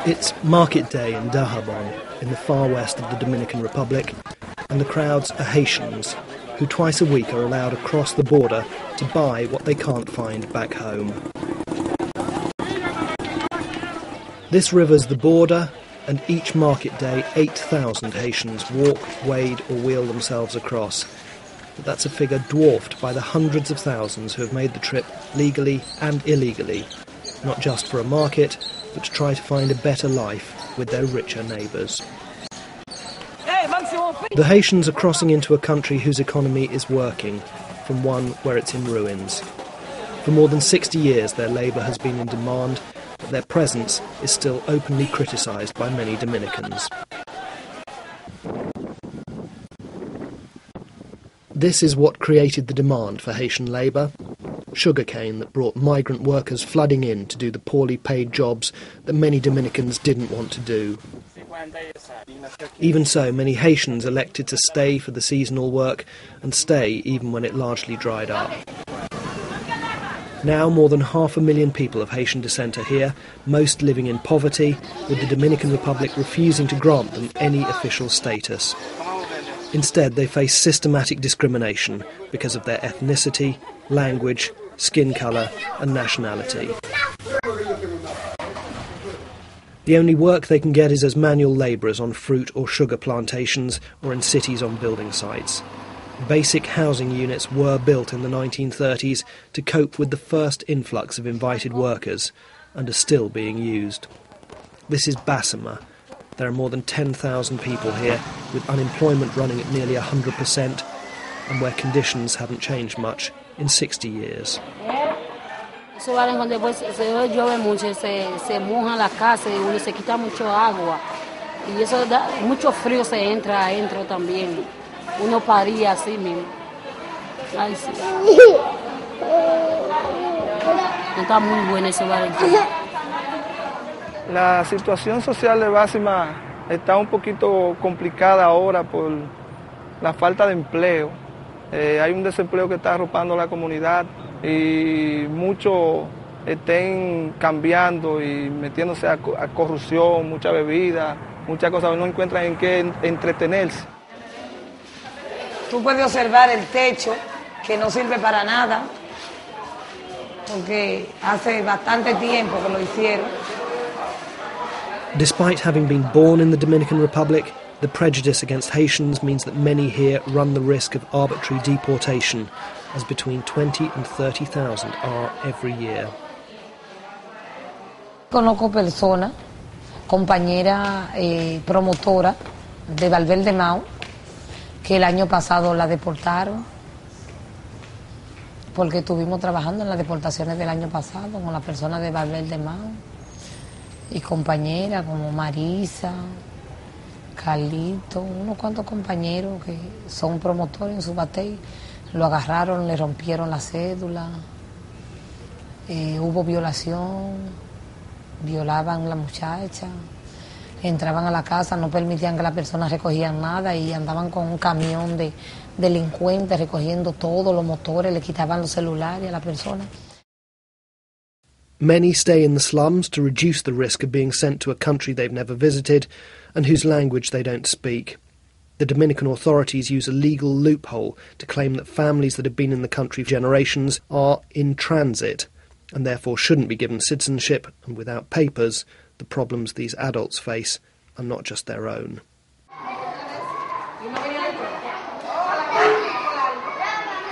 It's market day in Dajabon, in the far west of the Dominican Republic, and the crowds are Haitians, who twice a week are allowed across the border to buy what they can't find back home. This river's the border, and each market day 8,000 Haitians walk, wade or wheel themselves across. But that's a figure dwarfed by the hundreds of thousands who have made the trip legally and illegally, not just for a market, but to try to find a better life with their richer neighbours. The Haitians are crossing into a country whose economy is working, from one where it's in ruins. For more than 60 years their labour has been in demand, but their presence is still openly criticised by many Dominicans. This is what created the demand for Haitian labour: sugarcane that brought migrant workers flooding in to do the poorly paid jobs that many Dominicans didn't want to do. Even so, many Haitians elected to stay for the seasonal work and stay even when it largely dried up. Now more than 500,000 people of Haitian descent are here, most living in poverty, with the Dominican Republic refusing to grant them any official status. Instead, they face systematic discrimination because of their ethnicity, language, skin colour and nationality. The only work they can get is as manual labourers on fruit or sugar plantations or in cities on building sites. Basic housing units were built in the 1930s to cope with the first influx of invited workers and are still being used. This is Bassima. There are more than 10,000 people here, with unemployment running at nearly 100%, and where conditions haven't changed much in 60 years. Esos barrios donde llueve mucho, se moja la casa y uno se quita mucho agua. Y eso da mucho frío, se entra adentro también. Uno paría así mismo. Ay, sí. No está muy bueno ese barrio. La situación social de Bassima está un poquito complicada ahora por la falta de empleo. Hay un desempleo que está arropando la comunidad y muchos estén cambiando y metiéndose a corrupción, mucha bebida, muchas cosas, no encuentran en qué entretenerse. Tú puedes observar el techo, que no sirve para nada, porque hace bastante tiempo que lo hicieron. Despite having been born in the Dominican Republic, the prejudice against Haitians means that many here run the risk of arbitrary deportation, as between 20 and 30,000 are every year. Conozco personas, compañera promotora de Valverde Mau, que el año pasado la deportaron, porque estuvimos trabajando en las deportaciones del año pasado con las personas de Valverde Mau, y compañeras como Marisa, Carlito, unos cuantos compañeros que son promotores en su batey, lo agarraron, le rompieron la cédula, hubo violación, violaban a la muchacha, entraban a la casa, no permitían que las personas recogían nada y andaban con un camión de delincuentes recogiendo todos los motores, le quitaban los celulares a la persona. Many stay in the slums to reduce the risk of being sent to a country they've never visited and whose language they don't speak. The Dominican authorities use a legal loophole to claim that families that have been in the country for generations are in transit and therefore shouldn't be given citizenship, and without papers, the problems these adults face are not just their own.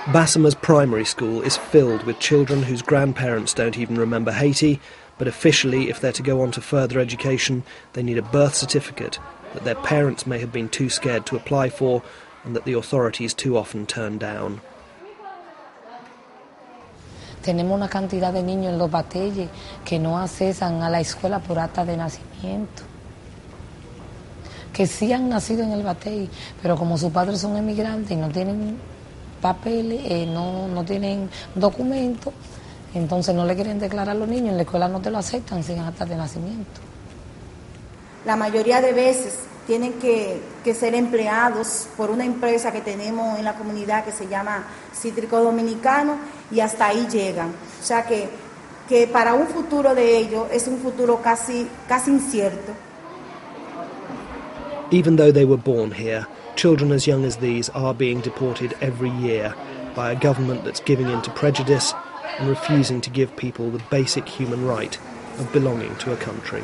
Bassima's primary school is filled with children whose grandparents don't even remember Haiti, but officially, if they're to go on to further education, they need a birth certificate that their parents may have been too scared to apply for and that the authorities too often turn down. Tenemos una cantidad de niños en los batalles que no accesan a la escuela por acta de nacimiento, que sí han nacido en el batey, pero como sus padres son emigrantes y no tienen papeles, no tienen documentos, entonces no le quieren declarar a los niños, en la escuela no te lo aceptan sin acta de nacimiento. La mayoría de veces tienen que ser empleados por una empresa que tenemos en la comunidad que se llama Rep Dominicana, y hasta ahí llegan. O sea que que para un futuro de ellos es un futuro casi incierto. Even though they were born here, children as young as these are being deported every year by a government that's giving in to prejudice and refusing to give people the basic human right of belonging to a country.